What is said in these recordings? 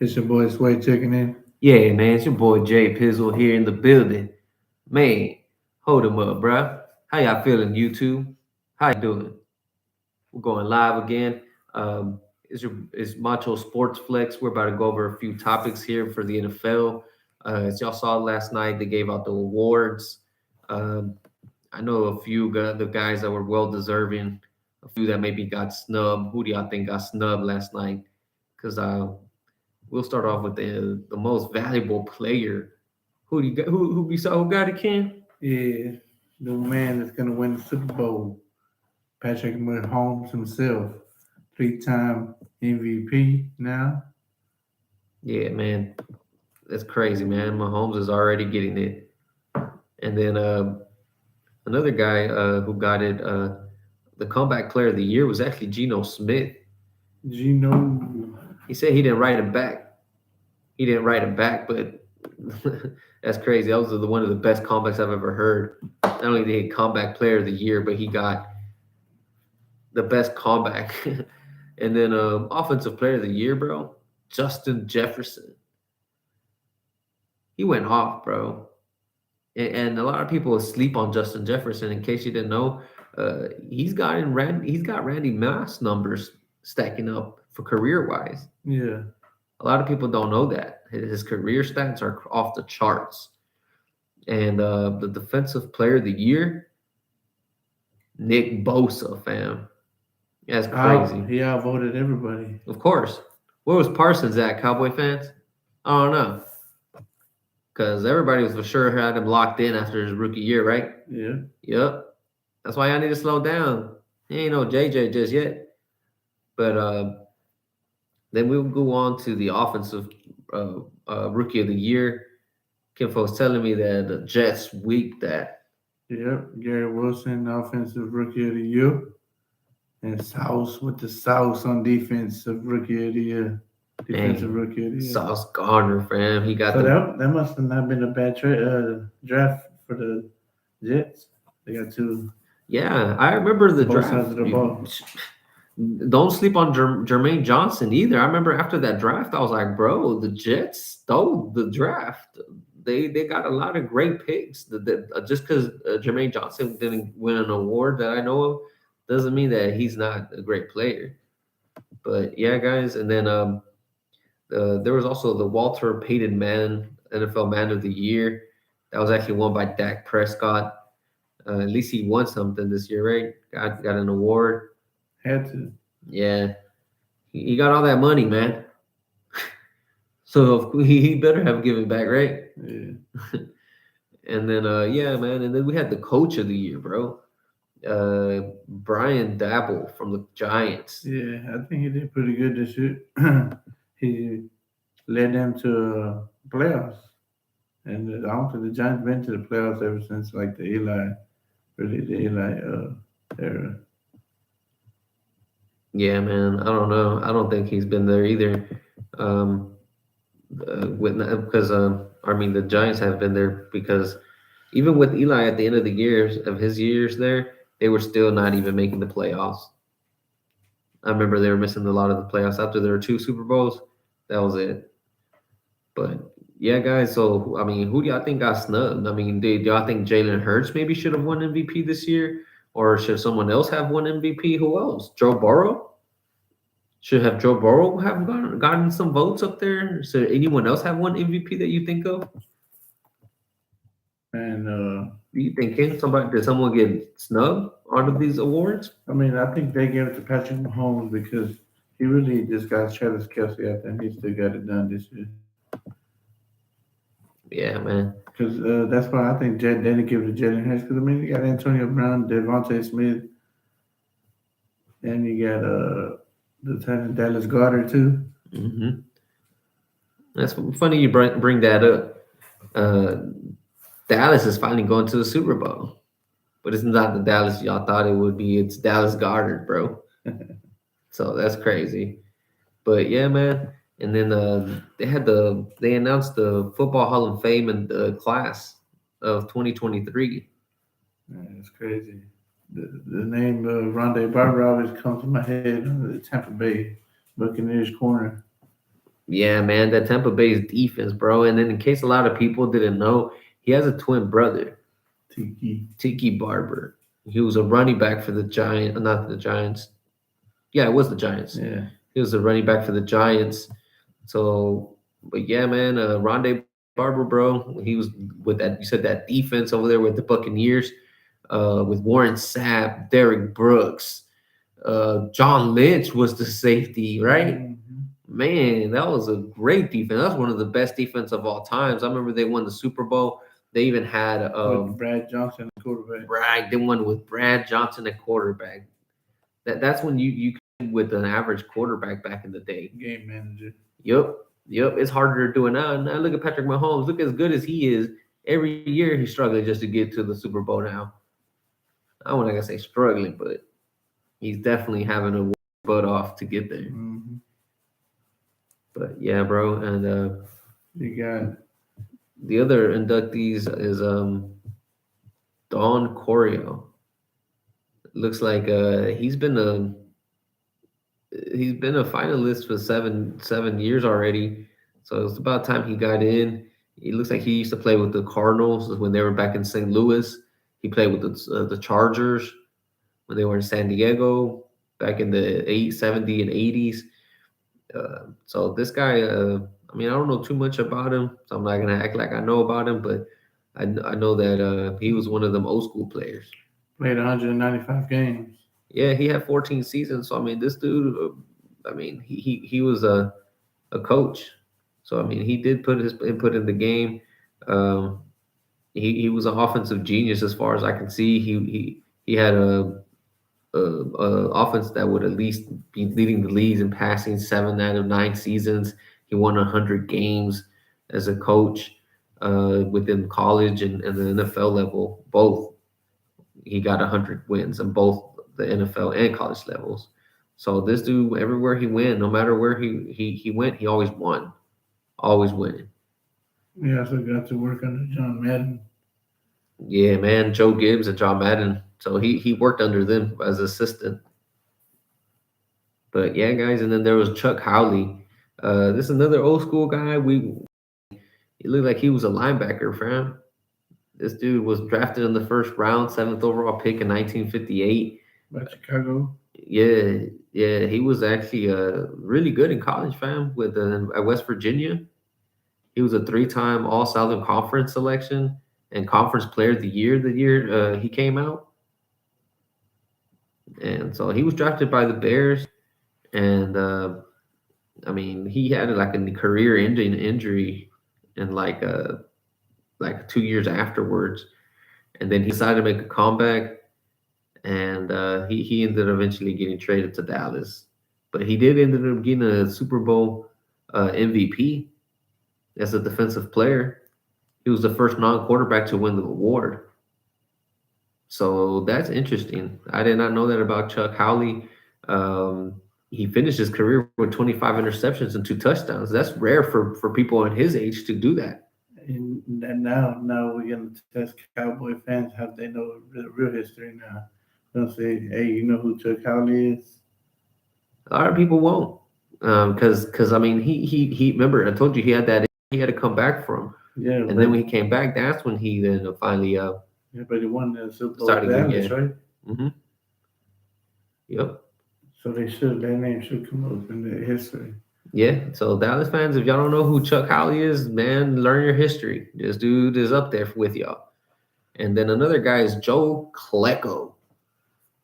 It's your boy Sway checking in. Yeah, man, it's your boy Jay Pizzle here in the building. Man, hold him up, bruh. How y'all feeling, YouTube? How you doing? We're going live again. It's Macho Sports Flex. We're about to go over a few topics here for the NFL. As y'all saw last night, they gave out the awards. Um, I know a few the guys that were well deserving, a few that maybe got snubbed. Who do y'all think got snubbed last night? Because we'll start off with the most valuable player. Who do you got? Who you saw? Who got it, Ken? Yeah, the man that's gonna win the Super Bowl, Patrick Mahomes himself, three-time MVP now. Yeah, man, that's crazy, man. Mahomes is already getting it, and then another guy who got it, the comeback player of the year was actually Geno Smith. Gino, He said he didn't write it back. He didn't write it back, but that's crazy. That was one of the best comebacks I've ever heard. Not only did he comeback player of the year, but he got the best comeback. And then offensive player of the year, bro, Justin Jefferson. He went off, bro. And a lot of people sleep on Justin Jefferson. In case you didn't know, he's got Randy Moss numbers stacking up for career wise. yeah. A lot of people don't know that his career stats are off the charts. And the defensive player of the year, Nick Bosa, fam. That's crazy. He outvoted everybody. Of course. Where was Parsons at, Cowboy fans? I don't know. Because everybody was for sure had him locked in after his rookie year, right? Yeah. Yep. That's why I need to slow down. He ain't no JJ just yet. But then we'll go on to the offensive rookie of the year. Kim was telling me that the Jets weak that. Yep. Gary Wilson, offensive rookie of the year. And Sauce with the Sauce on defensive rookie of the year. Defensive Dang. rookie of the year. Sauce Gardner, fam. He got So the that must have not been a bad draft for the Jets. They got two yeah. I remember the both draft. sides of the ball. Don't sleep on Jermaine Johnson either. I remember after that draft, I was like, bro, the Jets stole the draft. They got a lot of great picks. Just because Jermaine Johnson didn't win an award that I know of doesn't mean that he's not a great player. But yeah, guys, and then there was also the Walter Payton Man NFL Man of the Year. That was actually won by Dak Prescott. At least he won something this year, right? Got an award. Had to. Yeah, he got all that money, man. So he better have given back, right? Yeah. And then yeah, man. And then we had the coach of the year, bro. Brian Dabble from the Giants. Yeah, I think he did pretty good this year. He led them to playoffs. And I don't think the Giants been to the playoffs ever since like the Eli era. Yeah, man. I don't know. I don't think he's been there either. Um, because I mean the Giants have been there because even with Eli at the end of the years of his years there, they were still not even making the playoffs. I remember they were missing a lot of the playoffs after there were two Super Bowls. That was it. But yeah, guys. So I mean, who do y'all think got snubbed? I mean, do y'all think Jalen Hurts maybe should have won MVP this year, or should someone else have won MVP? Who else? Joe Burrow should have Joe Burrow have gotten some votes up there. Should anyone else have won MVP that you think of? And Do you think somebody did someone get snubbed out of these awards? I mean, I think they gave it to Patrick Mahomes because he really just got Travis Kelsey out there and he still got it done this year. Yeah, man. Because that's why I think they didn't give it to Jalen Hurts. Because I mean, you got Antonio Brown, Devontae Smith, and you got the Titan Dallas Goddard too. hmm That's funny you bring that up. Uh, Dallas is finally going to the Super Bowl, but it's not the Dallas y'all thought it would be. It's Dallas Goddard, bro. So that's crazy. But yeah, man. And then they announced the Football Hall of Fame and the class of 2023. Man, it's crazy. The name Rondé Barber always comes to my head on the Tampa Bay Buccaneers corner. Yeah, man, that Tampa Bay's defense, bro. And then in case a lot of people didn't know, he has a twin brother, Tiki. Tiki Barber. He was a running back for the Giants, not the Giants. Yeah, it was the Giants. Yeah. He was a running back for the Giants. So, but yeah, man, Rondé Barber, bro. He was with that. You said that defense over there with the Buccaneers, with Warren Sapp, Derek Brooks, John Lynch was the safety, right? Mhm. Man, that was a great defense. That's one of the best defense of all times. I remember they won the Super Bowl. They even had With Brad Johnson, the quarterback, Bragg. They won with Brad Johnson at quarterback. That's when you with an average quarterback back in the day. game manager. Yep, yep. It's harder to do it now. Now look at Patrick Mahomes. Look as good as he is. Every year he's struggling just to get to the Super Bowl now. I don't want to say struggling, but he's definitely having to work his butt off to get there. Hmm. But yeah, bro. And You got the other inductees is Don Corio. Looks like he's been a finalist for seven years already. So it's about time he got in. He looks like he used to play with the Cardinals when they were back in St. Louis. He played with the Chargers when they were in San Diego back in the 70 and 80s. So this guy, I mean, I don't know too much about him, so I'm not gonna act like I know about him, but I know that he was one of them old school players. played 195 games. Yeah, he had 14 seasons. So I mean, this dude, I mean, he was a coach. So I mean, he did put his input in the game. Um, he was an offensive genius as far as I can see. He had a offense that would at least be leading the leagues in passing 7 out of 9 seasons. He won 100 games as a coach within college and the NFL level. Both he got 100 wins in both the NFL and college levels. So this dude, everywhere he went, no matter where he went, he always won, always winning. We also got to work under John Madden. Yeah, man, Joe Gibbs and John Madden. So he worked under them as assistant. But yeah, guys, and then there was Chuck Howley. This is another old school guy. He looked like he was a linebacker, fam. This dude was drafted in the first round, seventh overall pick in 1958. By Chicago. Yeah, yeah, he was actually really good in college, fam. With at West Virginia, he was a three-time All Southern Conference selection and Conference Player of the Year the year he came out. And so he was drafted by the Bears, and I mean, he had like a career-ending injury in like 2 years afterwards, and then he decided to make a comeback, and he ended up eventually getting traded to Dallas, but he did ended up getting a Super Bowl MVP as a defensive player. He was the first non-quarterback to win the award. So that's interesting. I did not know that about Chuck Howley. He finished his career with 25 interceptions and 2 touchdowns. That's rare for people in his age to do that. And now we're gonna test Cowboy fans how they know the real history now. They'll say, "Hey, you know who Chuck Howley is?" A lot of people won't, because I mean he remember I told you he had to come back from, Yeah, and then when he came back, that's when he then finally yeah, but he won the Super Bowl started with getting Dallas, right? hmm Yep. So their name should come up in the history. Yeah, so Dallas fans, if y'all don't know who Chuck Howley is, man, learn your history. This dude is up there with y'all. And then another guy is Joe Klecko.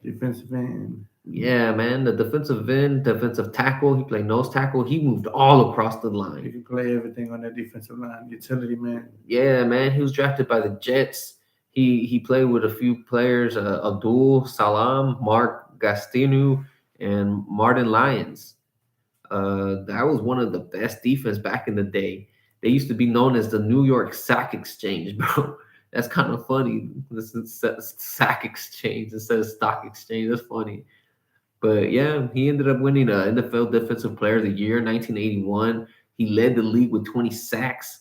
Defensive end. Yeah, man, the defensive end, defensive tackle. He played nose tackle. He moved all across the You line. can play everything on that defensive line. Utility man. Yeah, man, he was drafted by the Jets. He played with a few players, Abdul Salam, Mark Gastineau, and Martin Lyons. That was one of the best defense back in the day. They used to be known as the New York Sack Exchange, bro. That's kind of funny. This is Sack Exchange instead of Stock Exchange. That's funny. But yeah, he ended up winning a NFL Defensive Player of the Year in 1981. He led the league with 20 sacks.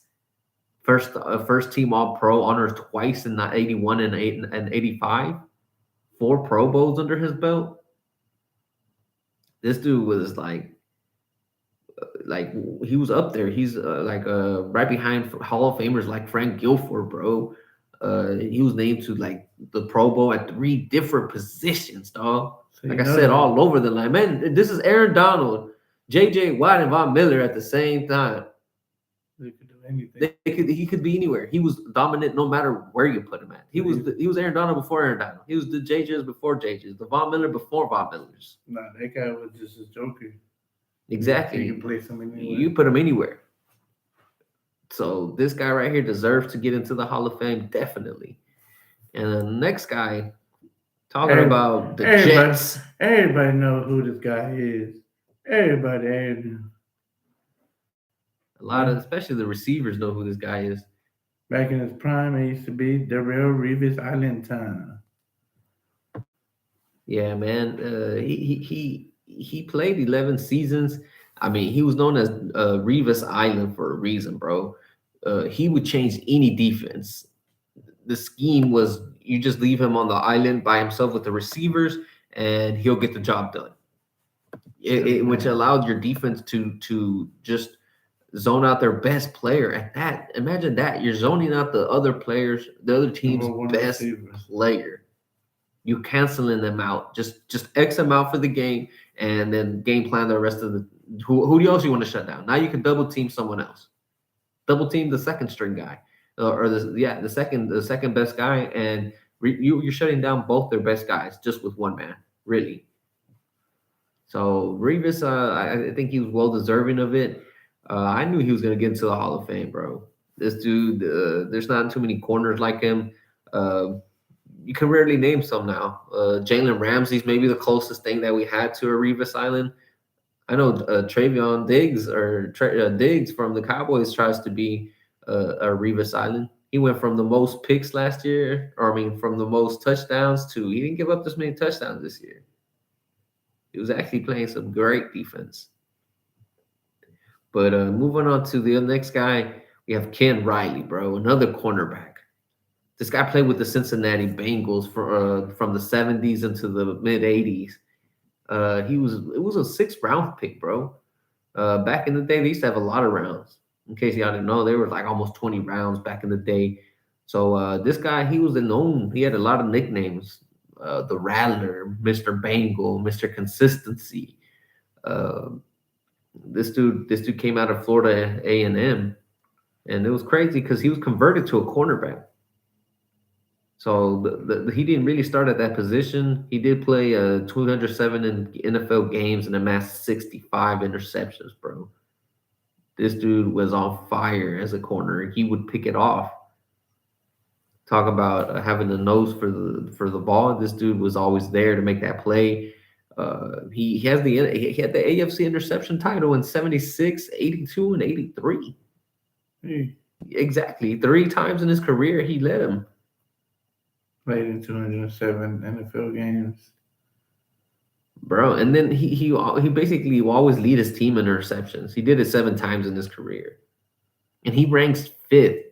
First team All Pro honors twice in 81 and 85. 4 Pro Bowls under his belt. This dude was like like he was up there. He's like right behind Hall of Famers like Frank Guilford, bro. He was named to like the Pro Bowl at three different positions, dog. So Like you I know said, that all over the line, man. This is Aaron Donald, J.J. Watt, and Von Miller at the same time. they could do anything. He could be anywhere. He was dominant no matter where you put him at. He was Aaron Donald before Aaron Donald. He was the JJ's before JJ's, the Von Miller before Von Millers. Nah, that guy was just a joker. He Exactly. can play some anywhere. You put him anywhere. So this guy right here deserves to get into the Hall of Fame, definitely. And the next guy, talking Every- about the Everybody, Jets. everybody know who this guy is. Everybody. A lot of, especially the receivers, know who this guy is. Back in his prime, it used to be the real Revis Island time. Yeah, man. He played 11 seasons. I mean, he was known as Revis Island for a reason, bro. He would change any defense. The scheme was you just leave him on the island by himself with the receivers, and he'll get the job done. Which allowed your defense to just zone out their best player at that. Imagine that you're zoning out the other players, the other team's Number one best receivers. player. You canceling them out. Just X them out for the game, and then game plan the rest of the. Who else you want to shut down? Now you can double team someone else. Double team the second string guy, or the second best guy, and you're shutting down both their best guys just with one man, really. So Revis, I think he was well deserving of it. I knew he was going to get into the Hall of Fame, bro. This dude, there's not too many corners like him. Uh, you can rarely name some now. Jalen Ramsey's maybe the closest thing that we had to a Revis Island. I know Travion Diggs Diggs from the Cowboys tries to be a Revis Island. He went from the most picks last year, or I mean, from the most touchdowns to he didn't give up this many touchdowns this year. He was actually playing some great defense. But moving on to the next guy, we have Ken Riley, bro, another cornerback. This guy played with the Cincinnati Bengals from the 70s into the mid 80s. It was a sixth round pick, bro. Back in the day, they used to have a lot of rounds. In case y'all didn't know, there was like almost 20 rounds back in the day. So this guy, he was known. He had a lot of nicknames: the Rattler, Mr. Bengal, Mr. Consistency. Uh, this dude came out of Florida A&M, and it was crazy because he was converted to a cornerback. So he didn't really start at that position. He did play 207 in NFL games and amassed 65 interceptions, bro. This dude was on fire as a corner. He would pick it off. Talk about having the nose for the ball. This dude was always there to make that play. He had the AFC interception title in 76, 82, and 83. He Exactly. 3 times in his career, he led him. played in 207 NFL games. Bro, and then he basically will always lead his team in interceptions. He did it 7 times in his career. And he ranks 5th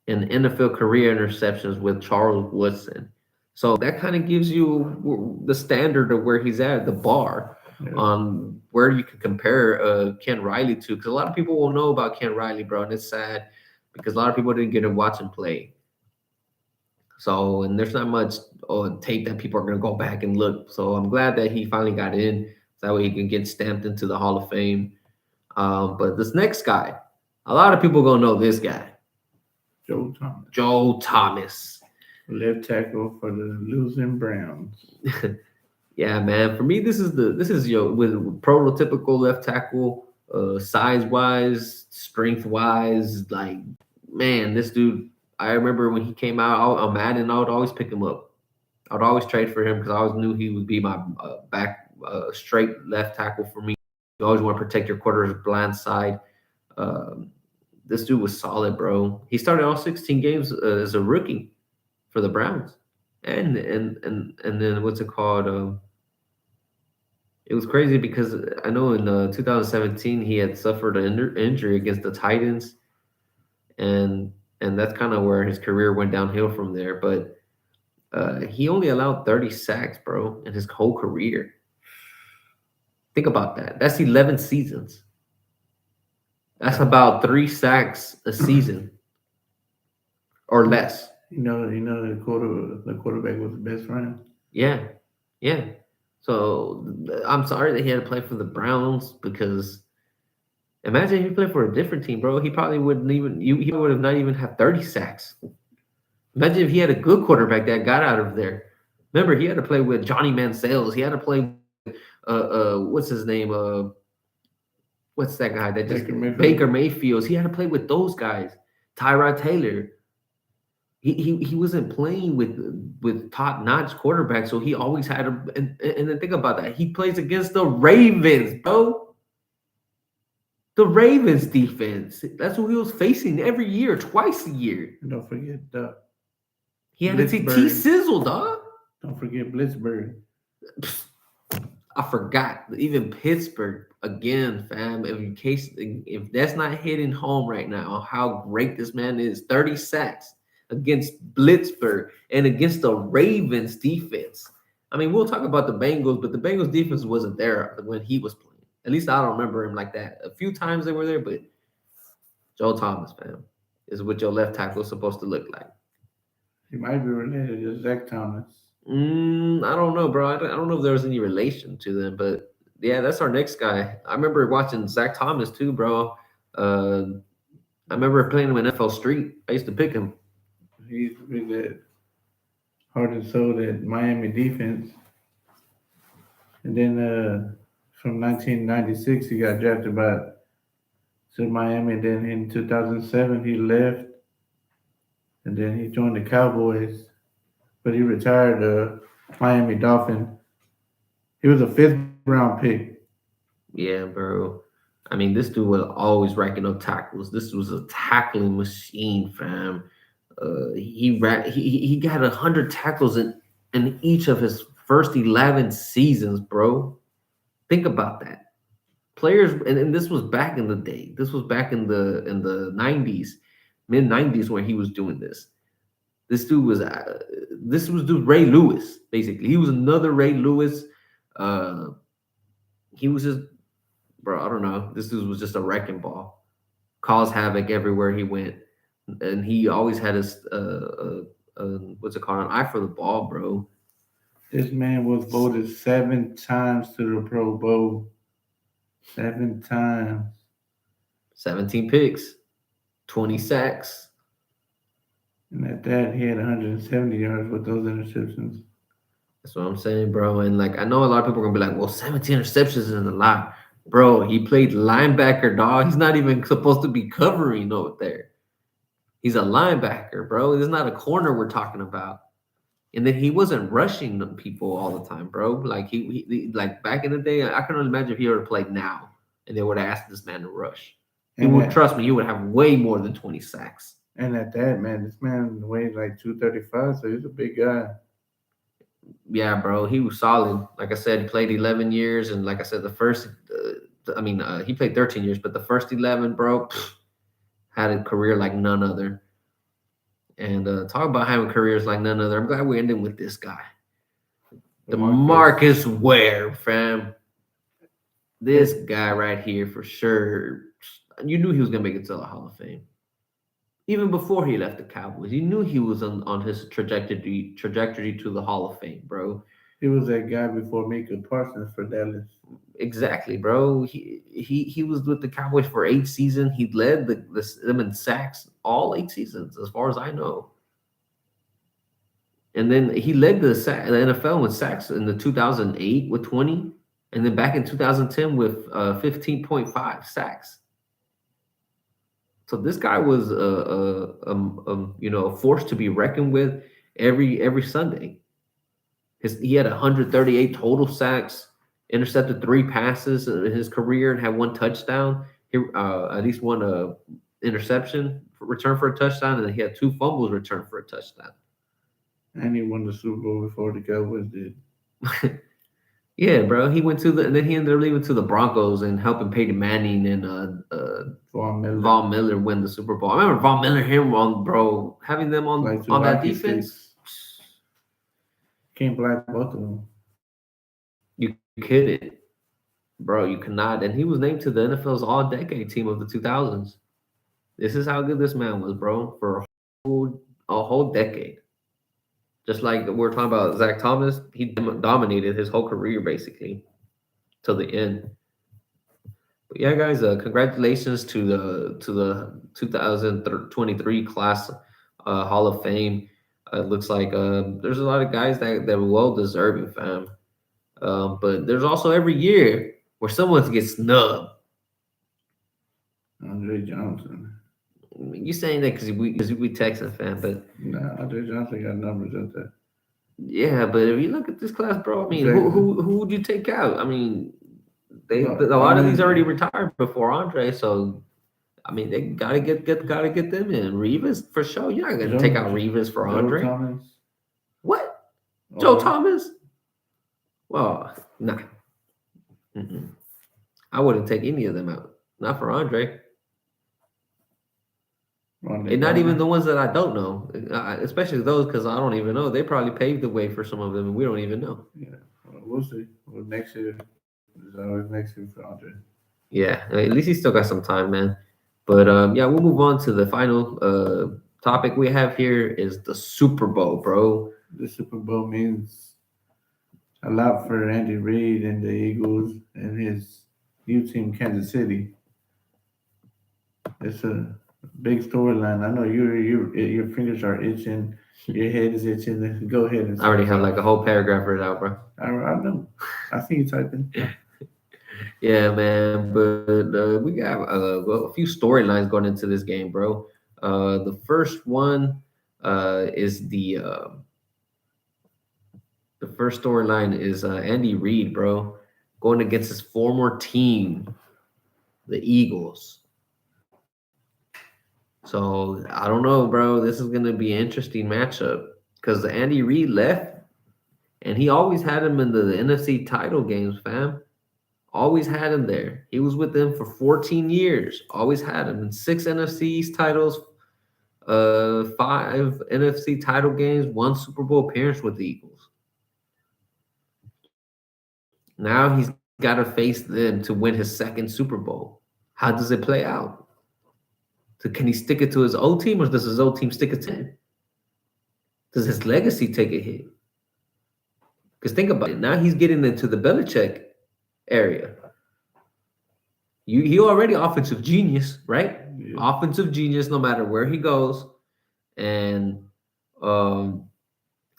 in NFL career interceptions with Charles Woodson. So that kind of gives you the standard of where he's at, the bar on where you can compare Ken Riley to. Because a lot of people will know about Ken Riley, bro, and it's sad because a lot of people didn't get to watch him play. So, and there's not much tape that people are going to go back and look. So I'm glad that he finally got in. So that way he can get stamped into the Hall of Fame. But this next guy, a lot of people going to know this guy. Joe Thomas. Joe Thomas. Left tackle for the losing Browns. Yeah, man. For me, this is your with prototypical left tackle, size wise, strength wise. Like, man, this dude. I remember when he came out on Madden, I would always pick him up. I would always trade for him because I always knew he would be my back straight left tackle for me. You always want to protect your quarter's blind side. This dude was solid, bro. He started all 16 games as a rookie for the Browns, and then what's it called? It was crazy because I know in 2017 he had suffered an injury against the Titans, and that's kind of where his career went downhill from there. But he only allowed 30 sacks, bro, in his whole career. Think about that. That's 11 seasons. That's about 3 sacks a season or less. The quarterback was the best friend. Yeah, yeah. So I'm sorry that he had to play for the Browns because imagine if he played for a different team, bro. He probably wouldn't even he would have not even had 30 sacks. Imagine if he had a good quarterback that got out of there. Remember, he had to play with Johnny Manziel. He had to play with what's his name? What's that guy that just Baker Mayfield. Baker Mayfield? He had to play with those guys. Tyrod Taylor. He wasn't playing with top notch quarterbacks, so he always had a and then think about that. He plays against the Ravens, bro. The Ravens defense. That's who he was facing every year, twice a year. And don't forget He had to T Blitzburg. sizzle, dog. Don't forget Blitzburg. I forgot. Even Pittsburgh again, fam. In case if that's not hitting home right now, how great this man is. 30 sacks against Blitzburg and against the Ravens defense. I mean, we'll talk about the Bengals, but the Bengals defense wasn't there when he was playing. At least I don't remember him like that. A few times they were there, but Joe Thomas, fam, is what your left tackle is supposed to look like. He might be related to Zach Thomas. I don't know, bro. I don't know if there was any relation to them, but yeah, that's our next guy. I remember watching Zach Thomas too, bro. I remember playing him in NFL Street. I used to pick him. He used to be that heart and soul that Miami defense. And then from 1996, he got drafted to Miami. Then in 2007, he left, and then he joined the Cowboys. But he retired Miami Dolphin. He was a fifth round pick. Yeah, bro. I mean, this dude was always racking up tackles. This was a tackling machine, fam. He got 100 tackles in each of his first 11 seasons, bro. Think about that. Players, and this was back in the day. This was back in the 90s, mid 90s, when he was doing this. This was dude Ray Lewis, basically. He was another Ray Lewis. Uh, he was just, bro. I don't know. This dude was just a wrecking ball, caused havoc everywhere he went, and he always had his what's it called, an eye for the ball, bro. This man was voted 7 times to the Pro Bowl. 7 times. 17 picks, 20 sacks. And at that, he had 170 yards with those interceptions. That's what I'm saying, bro. And like, I know a lot of people are gonna be like, "Well, 17 interceptions isn't a lot, bro." He played linebacker, dog. He's not even supposed to be covering over there. He's a linebacker, bro. This is not a corner we're talking about. And then he wasn't rushing them people all the time, bro. Like like back in the day, I can only imagine if he were to play now, and they would have asked this man to rush. He And would at, trust me. He would have way more than 20 sacks. and at that, man, this man weighed like 235, so he's a big guy. Yeah, bro, he was solid. Like I said, he played 11 years, and like I said, he played 13 years, but the first 11, bro, had a career like none other. And talk about having careers like none other. I'm glad we're ending with this guy, the Marcus Ware, fam. This guy right here for sure. You knew he was gonna make it to the Hall of Fame. Even before he left the Cowboys, you knew he was on his trajectory to the Hall of Fame, bro. He was that guy before Mika Parsons for Dallas. Exactly, bro. He was with the Cowboys for 8 seasons. He led them in sacks all 8 seasons, as far as I know. And then he led the NFL with sacks in the 2008 with 20, and then back in 2010 with 15.5 sacks. So this guy was a force to be reckoned with every Sunday. He had 138 total sacks, intercepted 3 passes in his career, and had 1 touchdown. At least 1 interception return for a touchdown, and then he had 2 fumbles returned for a touchdown. And he won the Super Bowl before the Cowboys did. Yeah, bro. He went and then he ended up leaving to the Broncos and helping Peyton Manning and Von Miller win the Super Bowl. I remember Von Miller, having them on that defense. Can't block both of them. You kidding? bro. You cannot. And he was named to the NFL's All-Decade Team of the 2000s. This is how good this man was, bro, for a whole decade. Just like we're talking about Zach Thomas, he dominated his whole career basically till the end. But yeah, guys, congratulations to the 2023 class Hall of Fame. It looks like there's a lot of guys that are well deserving, fam. But there's also every year where someone gets snubbed. Andre Johnson. You saying that because we Texans fan, but Nah, Andre Johnson got numbers up there. yeah, but if you look at this class, bro, I mean, who Exactly. who would you take out? I mean, a I lot of these already mean, retired before Andre, so I mean, they gotta get them in. Reeves for sure. You're not gonna take Joe, out Reeves for Joe Andre. Thomas, What? Joe or Thomas? Well, nah. Mm-mm. I wouldn't take any of them out. Not for Andre. Ronnie And not even Gardner. the ones that I don't know, especially those because I don't even know. They probably paved the way for some of them, and we don't even know. Yeah, we'll see. Well, next year is always next year for Andre. Yeah, at least he still got some time, man. But yeah, we'll move on to the final topic we have here is the Super Bowl, bro. The Super Bowl means a lot for Andy Reid and the Eagles and his new team, Kansas City. It's a big storyline. I know your fingers are itching, your head is itching. Go ahead and I already start have talking. like a whole paragraph written out, bro. I know. I see you typing. Yeah, man. But we got well, a few storylines going into this game, bro. The first one is the first storyline is Andy Reid, bro, going against his former team, the Eagles. So I don't know, bro. This is gonna be an interesting matchup because Andy Reid left, and he always had him in the NFC title games, fam. Always had him there. He was with them for 14 years. Always had him in six NFC East titles, five NFC title games, one Super Bowl appearance with the Eagles. Now he's got to face them to win his second Super Bowl. How does it play out? So can he stick it to his old team, or does his old team stick it to him? Does his legacy take a hit? Because think about it. Now he's getting into the Belichick area. He already offensive genius, right? Yeah. Offensive genius, no matter where he goes, and um,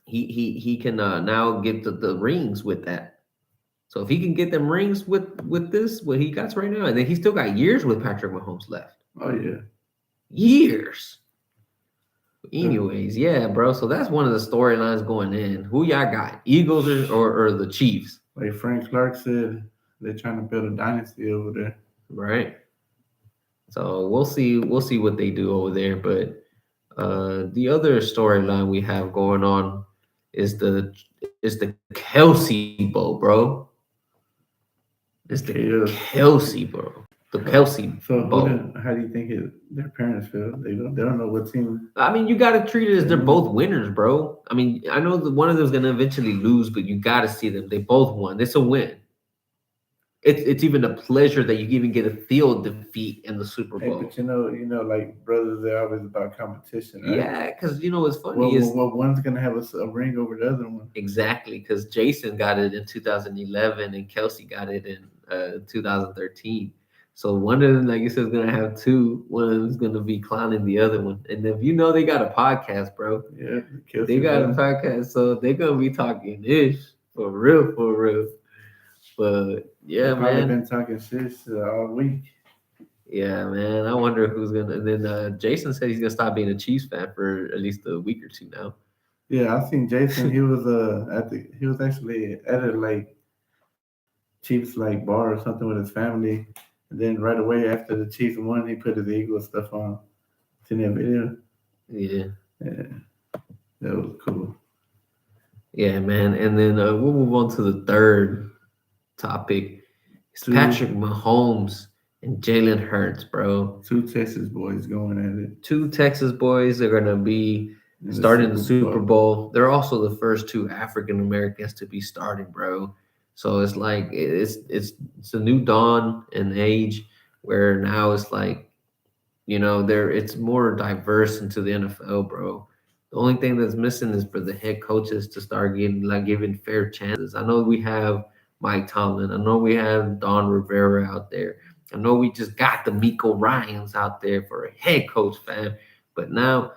he can now get the rings with that. So if he can get them rings with this, what he got right now, and then he still got years with Patrick Mahomes left. Oh yeah. Years. So, Anyways, yeah, bro. So that's one of the storylines going in. Who y'all got? Eagles or the Chiefs? like Frank Clark said, they're trying to build a dynasty over there. Right. So we'll see what they do over there. But the other storyline we have going on is the Kelsey Bowl, bro. It's the Chaos. Kelsey, bro. The Kelsey So Bowl. how do you think their parents feel? They don't know what team. I mean, you got to treat it as they're both winners, bro. I mean, I know that one of them's gonna eventually lose, but you got to see them. They both won. It's a win. It's even a pleasure that you even get a field defeat in the Super Hey, Bowl. but like brothers, they're always about competition, right? Yeah, because what's funny Well, is one's gonna have a ring over the other one. exactly because Jason got it in 2011 and Kelsey got it in 2013. So one of them, like you said, is gonna have two. One of them is gonna be clowning the other one. And if you know they got a podcast, bro, Yeah, they got a podcast, so they're gonna be talking ish for real, for real. But yeah, They've probably man. been talking shit all week. Yeah, man. I wonder who's gonna. And then Jason said he's gonna stop being a Chiefs fan for at least a week or two now. Yeah, I seen Jason. He was he was actually at a Chiefs bar or something with his family, and then right away after the Chiefs won, he put his Eagles stuff on. Seen that video? Yeah, Yeah, that was cool. yeah, man. And then we'll move on to the third topic. It's Two Patrick Mahomes and Jalen Hurts, bro. two Texas boys going at it Two Texas boys are gonna be in the starting the Super Super Bowl. Bowl. They're also the first two African Americans to be starting, bro. So it's like it's a new dawn and age where now it's like, there it's more diverse into the NFL, bro. The only thing that's missing is for the head coaches to start getting like giving fair chances. I know we have Mike Tomlin. I know we have Don Rivera out there. I know we just got the Miko Ryans out there for a head coach, fam. But now,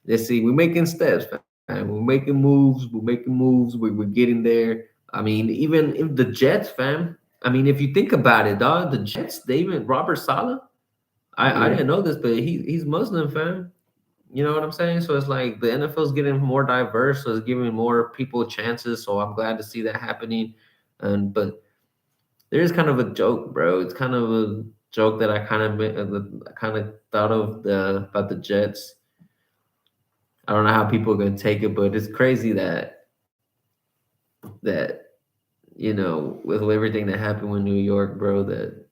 let's see, we're making steps, fam. We're making moves. We're making moves. We're getting there. I mean, even if the Jets, fam. I mean, if you think about it, dog, the Jets, they even Robert Saleh. I Yeah. didn't know this, but he's Muslim, fam. You know what I'm saying? So it's like the NFL is getting more diverse, so it's giving more people chances. So I'm glad to see that happening. And but there is kind of a joke, bro. It's kind of a joke that I kind of thought of the about the Jets. I don't know how people are gonna take it, but it's crazy that with everything that happened with New York, bro, that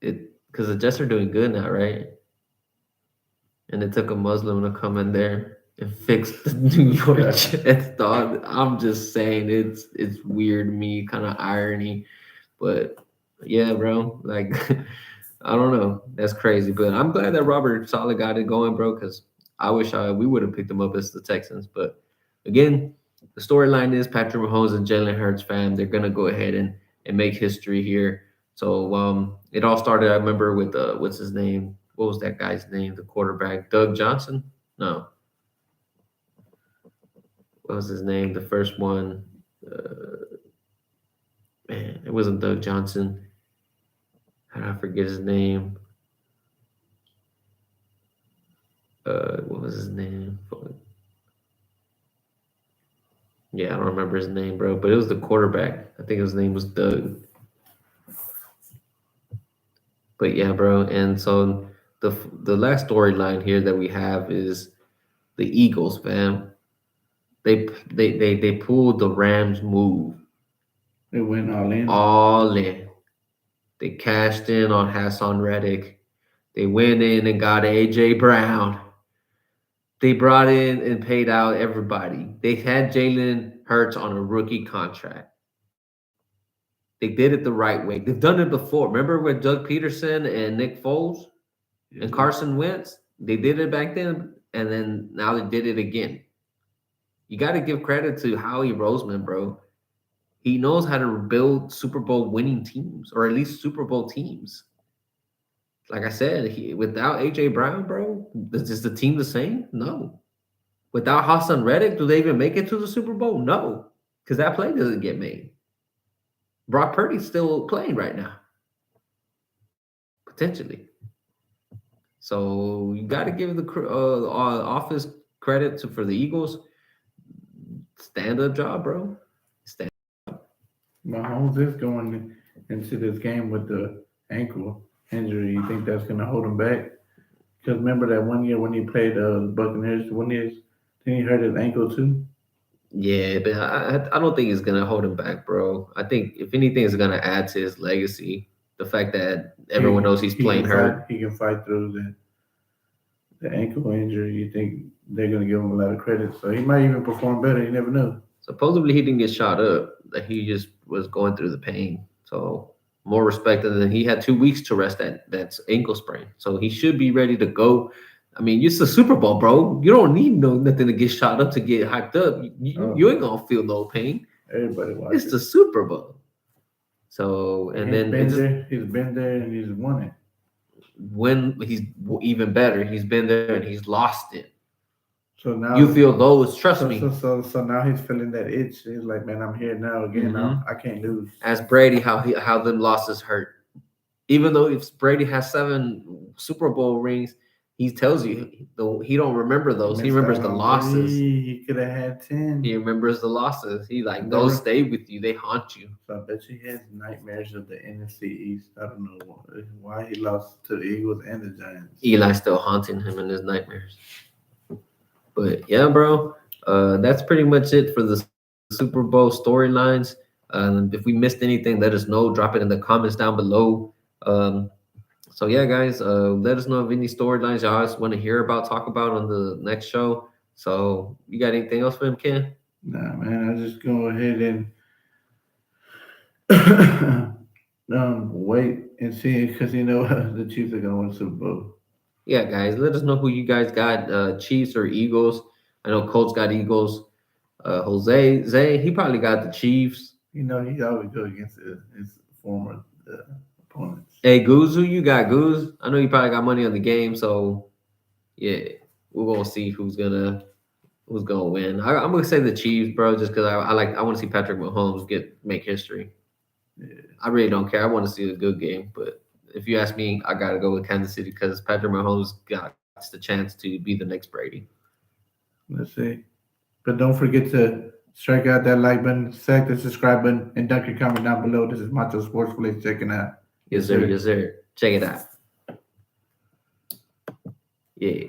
it because the Jets are doing good now, right? And it took a Muslim to come in there and fix the New York Jets, dog. I'm just saying it's weird to me, kind of irony, but yeah, bro. Like I don't know, that's crazy. But I'm glad that Robert Saleh got it going, bro. Because I wish we would have picked him up as the Texans. But again, the storyline is Patrick Mahomes and Jalen Hurts, fam. They're gonna go ahead and make history here. So it all started. I remember with what's his name? What was that guy's name? The quarterback, Doug Johnson? No, what was his name? The first one, uh, man, it wasn't Doug Johnson. How did I forget his name? What was his name? Yeah, I don't remember his name, bro. But it was the quarterback. I think his name was Doug. But yeah, bro. And so the last storyline here that we have is the Eagles, fam. They pulled the Rams move They went all in. all in. They cashed in on Hassan Reddick. They went in and got AJ Brown. They brought in and paid out everybody. They had Jalen Hurts on a rookie contract. They did it the right way. They've done it before. Remember with Doug Peterson and Nick Foles and Yeah. Carson Wentz? They did it back then, and then now they did it again. You got to give credit to Howie Roseman, bro. He knows how to build Super Bowl winning teams, or at least Super Bowl teams. Like I said, without AJ Brown, bro, is the team the same? No. Without Hassan Reddick, do they even make it to the Super Bowl? No, because that play doesn't get made. Brock Purdy's still playing right now, potentially. So you got to give the office credit for the Eagles. Stand up job, bro. Stand. Mahomes is going into this game with the ankle injury. You think that's going to hold him back? Because remember that one year when he played the Buccaneers, then he hurt his ankle too. Yeah, but I don't think it's gonna hold him back, bro. I think if anything, it's gonna add to his legacy. The fact that everyone knows he's He playing can fight. hurt. He can fight through the ankle injury. You think they're going to give him a lot of credit, so he might even perform better. You never know. Supposedly he didn't get shot up. That he just was going through the pain. So more respect. And then he had 2 weeks to rest that ankle sprain. So he should be ready to go. I mean, it's the Super Bowl, bro. You don't need nothing to get shot up to get hyped up. You Oh, ain't gonna feel no pain. everybody It's watches. the Super Bowl. So and He's then it been just there. He's been there, and he's won it. when he's even better, he's been there and he's lost it. So You now, feel those, trust so me. so so so now he's feeling that itch. He's like, man, I'm here now again. Mhm. I can't lose. Ask Brady how them losses hurt. Even though if Brady has 7 Super Bowl rings, he tells you he don't remember He those. He missed remembers out the on losses. 3. He could have had 10. He remembers the losses. He like those Never. stay with you. They haunt you. So I bet you he has nightmares of the NFC East. I don't know why he lost to the Eagles and the Giants. Eli's still haunting him in his nightmares. But yeah, bro, that's pretty much it for the Super Bowl storylines. If we missed anything, let us know. Drop it in the comments down below. Um, so yeah, guys, let us know of any storylines y'all just want to hear about, talk about on the next show. So you got anything else for him, Ken? Nah, man, I just go ahead and Wait and see because the Chiefs are gonna win the Super Bowl. Yeah, guys, let us know who you guys got, Chiefs or Eagles. I know Colts got Eagles. Jose Zay, he probably got the Chiefs. He always go against his former opponents. Hey, Goose, who you got, Goose? I know you probably got money on the game, so yeah, we're gonna see who's gonna win. I'm gonna say the Chiefs, bro, just because I want to see Patrick Mahomes make history. Yeah. I really don't care. I want to see a good game, but if you ask me, I gotta go with Kansas City because Patrick Mahomes got the chance to be the next Brady. Let's see. But don't forget to strike out that like button, select the subscribe button, and dunk your comment down below. This is Macho Sports Place checking out. Yes, sir. Yes, sir. Check it out. Yeah.